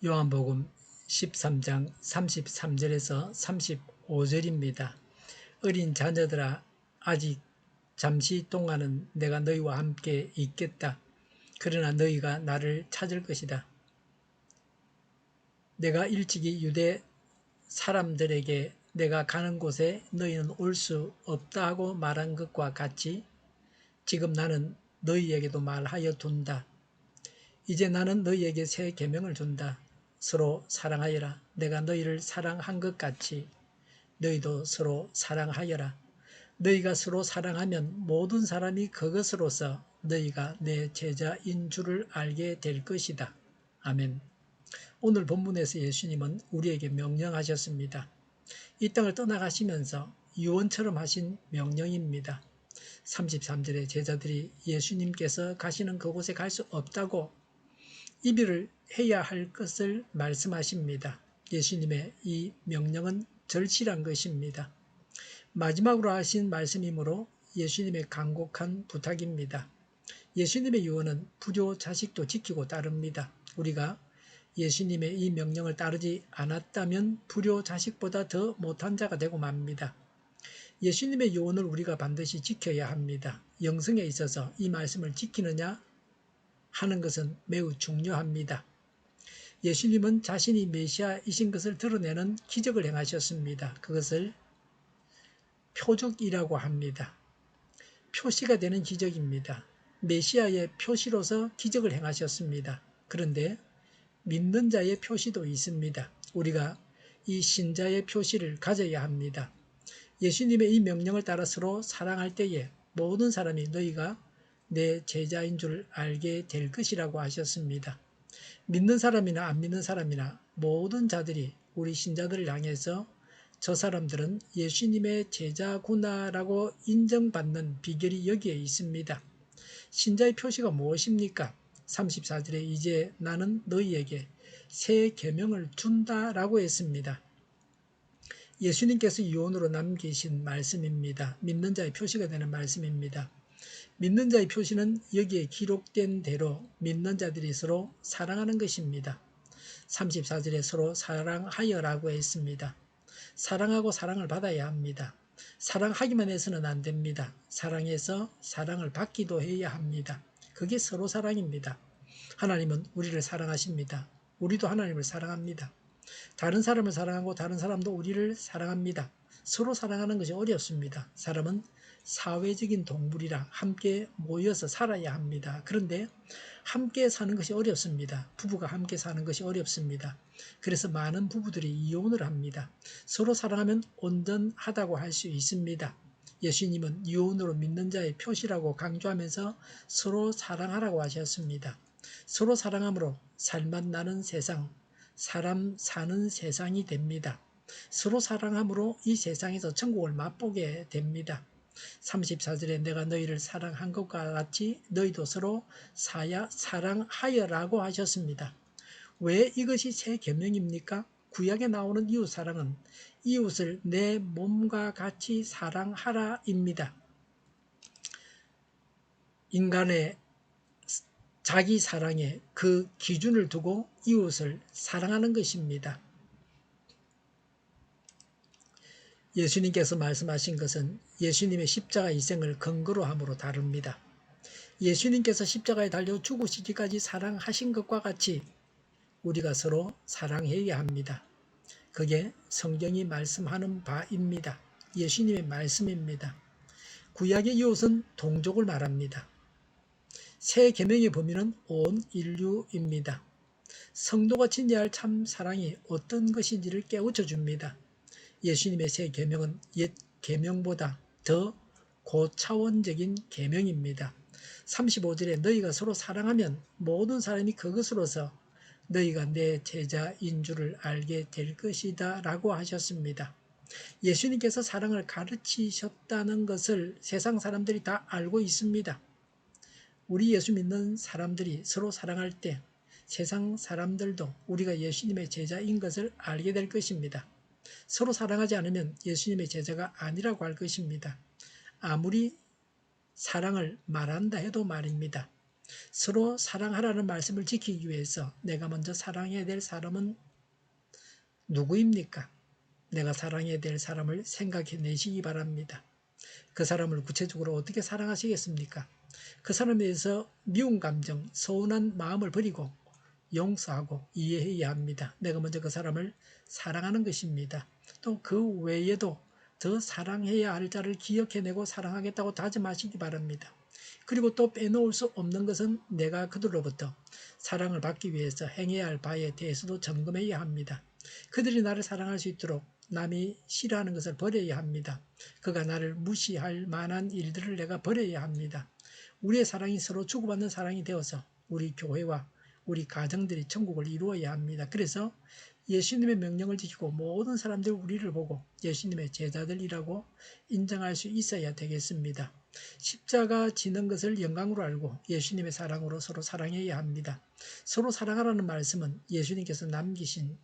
요한복음 13장 33절에서 35절입니다. 어린 자녀들아, 아직 잠시 동안은 내가 너희와 함께 있겠다. 그러나 너희가 나를 찾을 것이다. 내가 일찍이 유대 사람들에게 내가 가는 곳에 너희는 올 수 없다 하고 말한 것과 같이 지금 나는 너희에게도 말하여 둔다. 이제 나는 너희에게 새 계명을 준다. 서로 사랑하여라. 내가 너희를 사랑한 것 같이 너희도 서로 사랑하여라. 너희가 서로 사랑하면 모든 사람이 그것으로서 너희가 내 제자인 줄을 알게 될 것이다. 아멘. 오늘 본문에서 예수님은 우리에게 명령하셨습니다. 이 땅을 떠나가시면서 유언처럼 하신 명령입니다. 33절에 제자들이 예수님께서 가시는 그곳에 갈 수 없다고 이별을 해야 할 것을 말씀하십니다. 예수님의 이 명령은 절실한 것입니다. 마지막으로 하신 말씀이므로 예수님의 간곡한 부탁입니다. 예수님의 유언은 부조 자식도 지키고 따릅니다. 우리가 예수님의 이 명령을 따르지 않았다면 불효 자식보다 더 못한 자가 되고 맙니다. 예수님의 유언을 우리가 반드시 지켜야 합니다. 영성에 있어서 이 말씀을 지키느냐 하는 것은 매우 중요합니다. 예수님은 자신이 메시아이신 것을 드러내는 기적을 행하셨습니다. 그것을 표적이라고 합니다. 표시가 되는 기적입니다. 메시아의 표시로서 기적을 행하셨습니다. 그런데 믿는 자의 표시도 있습니다. 우리가 이 신자의 표시를 가져야 합니다. 예수님의 이 명령을 따라 서로 사랑할 때에 모든 사람이 너희가 내 제자인 줄 알게 될 것이라고 하셨습니다. 믿는 사람이나 안 믿는 사람이나 모든 자들이 우리 신자들을 향해서 저 사람들은 예수님의 제자구나라고 인정받는 비결이 여기에 있습니다. 신자의 표시가 무엇입니까? 34절에 이제 나는 너희에게 새 계명을 준다라고 했습니다. 예수님께서 유언으로 남기신 말씀입니다. 믿는 자의 표시가 되는 말씀입니다. 믿는 자의 표시는 여기에 기록된 대로 믿는 자들이 서로 사랑하는 것입니다. 34절에 서로 사랑하여라고 했습니다. 사랑하고 사랑을 받아야 합니다. 사랑하기만 해서는 안 됩니다. 사랑해서 사랑을 받기도 해야 합니다. 그게 서로 사랑입니다. 하나님은 우리를 사랑하십니다. 우리도 하나님을 사랑합니다. 다른 사람을 사랑하고 다른 사람도 우리를 사랑합니다. 서로 사랑하는 것이 어렵습니다. 사람은 사회적인 동물이라 함께 모여서 살아야 합니다. 그런데 함께 사는 것이 어렵습니다. 부부가 함께 사는 것이 어렵습니다. 그래서 많은 부부들이 이혼을 합니다. 서로 사랑하면 온전하다고 할 수 있습니다. 예수님은 이혼으로 믿는 자의 표시라고 강조하면서 서로 사랑하라고 하셨습니다. 서로 사랑함으로 살맛 나는 세상, 사람 사는 세상이 됩니다. 서로 사랑함으로 이 세상에서 천국을 맛보게 됩니다. 34절에 내가 너희를 사랑한 것과 같이 너희도 서로 사랑하여라고 하셨습니다. 왜 이것이 새 계명입니까? 구약에 나오는 이웃 사랑은 이웃을 내 몸과 같이 사랑하라입니다. 인간의 자기 사랑에 그 기준을 두고 이웃을 사랑하는 것입니다. 예수님께서 말씀하신 것은 예수님의 십자가 희생을 근거로 함으로 다릅니다. 예수님께서 십자가에 달려 죽으시기까지 사랑하신 것과 같이 우리가 서로 사랑해야 합니다. 그게 성경이 말씀하는 바입니다. 예수님의 말씀입니다. 구약의 이웃은 동족을 말합니다. 새 계명의 범위는 온 인류입니다. 성도가 지녀야 할 참 사랑이 어떤 것인지를 깨우쳐 줍니다. 예수님의 새 계명은 옛 계명보다 더 고차원적인 계명입니다. 35절에 너희가 서로 사랑하면 모든 사람이 그것으로서 너희가 내 제자인 줄을 알게 될 것이다 라고 하셨습니다. 예수님께서 사랑을 가르치셨다는 것을 세상 사람들이 다 알고 있습니다. 우리 예수 믿는 사람들이 서로 사랑할 때 세상 사람들도 우리가 예수님의 제자인 것을 알게 될 것입니다. 서로 사랑하지 않으면 예수님의 제자가 아니라고 할 것입니다. 아무리 사랑을 말한다 해도 말입니다. 서로 사랑하라는 말씀을 지키기 위해서 내가 먼저 사랑해야 될 사람은 누구입니까? 내가 사랑해야 될 사람을 생각해 내시기 바랍니다. 그 사람을 구체적으로 어떻게 사랑하시겠습니까? 그 사람에 대해서 미운 감정, 서운한 마음을 버리고 용서하고 이해해야 합니다. 내가 먼저 그 사람을 사랑하는 것입니다. 또 그 외에도 더 사랑해야 할 자를 기억해내고 사랑하겠다고 다짐하시기 바랍니다. 그리고 또 빼놓을 수 없는 것은 내가 그들로부터 사랑을 받기 위해서 행해야 할 바에 대해서도 점검해야 합니다. 그들이 나를 사랑할 수 있도록 남이 싫어하는 것을 버려야 합니다. 그가 나를 무시할 만한 일들을 내가 버려야 합니다. 우리의 사랑이 서로 주고받는 사랑이 되어서 우리 교회와 우리 가정들이 천국을 이루어야 합니다. 그래서 예수님의 명령을 지키고 모든 사람들이 우리를 보고 예수님의 제자들이라고 인정할 수 있어야 되겠습니다. 십자가 지는 것을 영광으로 알고 예수님의 사랑으로 서로 사랑해야 합니다. 서로 사랑하라는 말씀은 예수님께서 남기신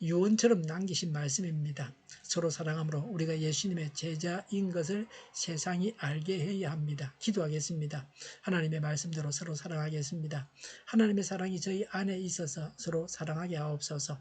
유언처럼 남기신 말씀입니다. 서로 사랑함으로 우리가 예수님의 제자인 것을 세상이 알게 해야 합니다. 기도하겠습니다. 하나님의 말씀대로 서로 사랑하겠습니다. 하나님의 사랑이 저희 안에 있어서 서로 사랑하게 하옵소서.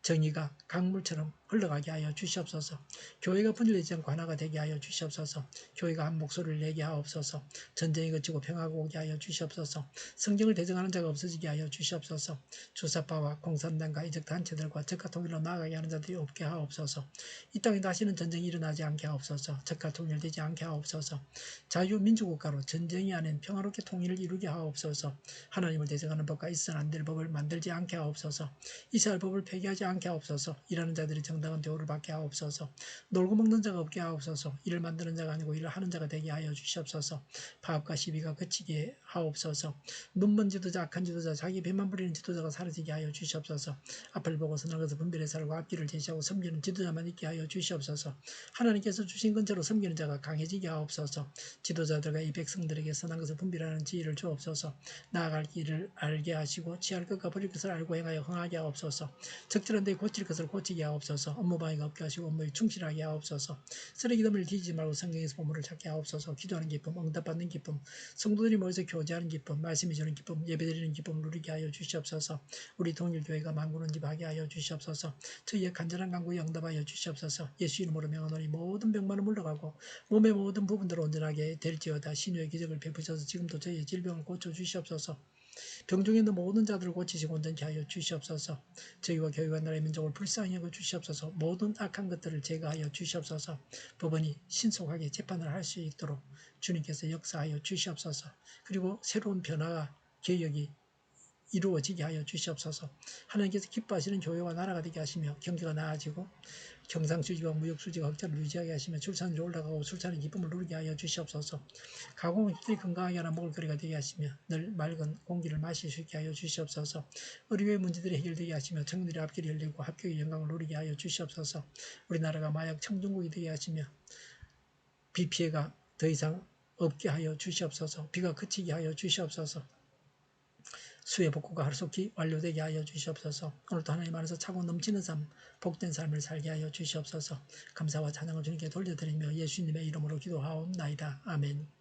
정의가 강물처럼 흘러가게 하여 주시옵소서. 교회가 분열되지 않고 하나가 되게 하여 주시옵소서. 교회가 한 목소리를 내게 하옵소서. 전쟁이 그치고 평화가 오게 하여 주시옵소서. 성경을 대적하는 자가 없어지게 하여 주시옵소서. 주사파와 공산당과 이적 단체들과 적화 통일로 나아가게 하는 자들이 없게 하옵소서. 이 땅에 다시는 전쟁이 일어나지 않게 하옵소서. 적화 통일되지 않게 하옵소서. 자유민주국가로 전쟁이 아닌 평화롭게 통일을 이루게 하옵소서. 하나님을 대적하는 법과 있어서는 안 될 법을 만들지 않게 하옵소서. 이스라엘 법을 폐기하지 않게 하옵소서. 일하는 자들이 정당한 대우를 받게 하옵소서. 놀고 먹는 자가 없게 하옵소서. 일을 만드는 자가 아니고 일을 하는 자가 되게 하여 주시옵소서. 파업과 시비가 그치게 하옵소서. 눈먼 지도자, 악한 지도자, 자기 배만 부리는 지도자가 사라지게 하여 주시옵소서. 앞을 보고 선을 것을 분별해 살고 앞길을 제시하고 섬기는 지도자만 있게 하여 주시옵소서. 하나님께서 주신 근처로 섬기는 자가 강해지게 하옵소서. 지도자들과 이 백성들에게 선한 것을 분별하는 지혜를 주옵소서. 나아갈 길을 알게 하시고 취할 것과 버릴 것을 알고 행하여 흥하게 하옵소서. 적절한 데 고칠 것을 고치게 하옵소서. 업무방해가 없게 하시고 업무에 충실하게 하옵소서. 쓰레기덤을 뒤지지 말고 성경에서 보물을 찾게 하옵소서. 기도하는 기쁨, 응답받는 기쁨, 성도들이 모여서 교제하는 기쁨, 말씀이 주는 기쁨, 예배드리는 기쁨을 누리게 하여 주시옵소서. 우리 동일교회가 만구는 집 하게 하여 주시옵소서. 저희의 간절한 간구에 응답하여 주시옵소서. 예수 이름으로 명하노니 모든 병만은 물러가고 몸의 모든 부분들을 온전하게 될지어다. 신유의 기적을 베푸셔서 지금도 저희의 질병을 고쳐 주시옵소서. 병중에 있는 모든 자들을 고치시고 온전케 하여 주시옵소서. 저희와 교회와 나라의 민족을 불쌍히 여겨 주시옵소서. 모든 악한 것들을 제거하여 주시옵소서. 법원이 신속하게 재판을 할 수 있도록 주님께서 역사하여 주시옵소서. 그리고 새로운 변화와 개혁이 이루어지게 하여 주시옵소서. 하나님께서 기뻐하시는 교회와 나라가 되게 하시며 경제가 나아지고 경상수지와 무역수지가 흑자를 유지하게 하시며 출산율이 올라가고 출산의 기쁨을 누리게 하여 주시옵소서. 가공업들이 건강하게 하나 먹을거리가 되게 하시며 늘 맑은 공기를 마실 수 있게 하여 주시옵소서. 의료의 문제들이 해결되게 하시며 청년들의 앞길이 열리고 합격의 영광을 누리게 하여 주시옵소서. 우리나라가 마약 청정국이 되게 하시며 비 피해가 더 이상 없게 하여 주시옵소서. 비가 그치게 하여 주시옵소서. 수해 복구가 하루속히 완료되게 하여 주시옵소서. 오늘도 하나님 안에서 차고 넘치는 삶, 복된 삶을 살게 하여 주시옵소서. 감사와 찬양을 주님께 돌려드리며 예수님의 이름으로 기도하옵나이다. 아멘.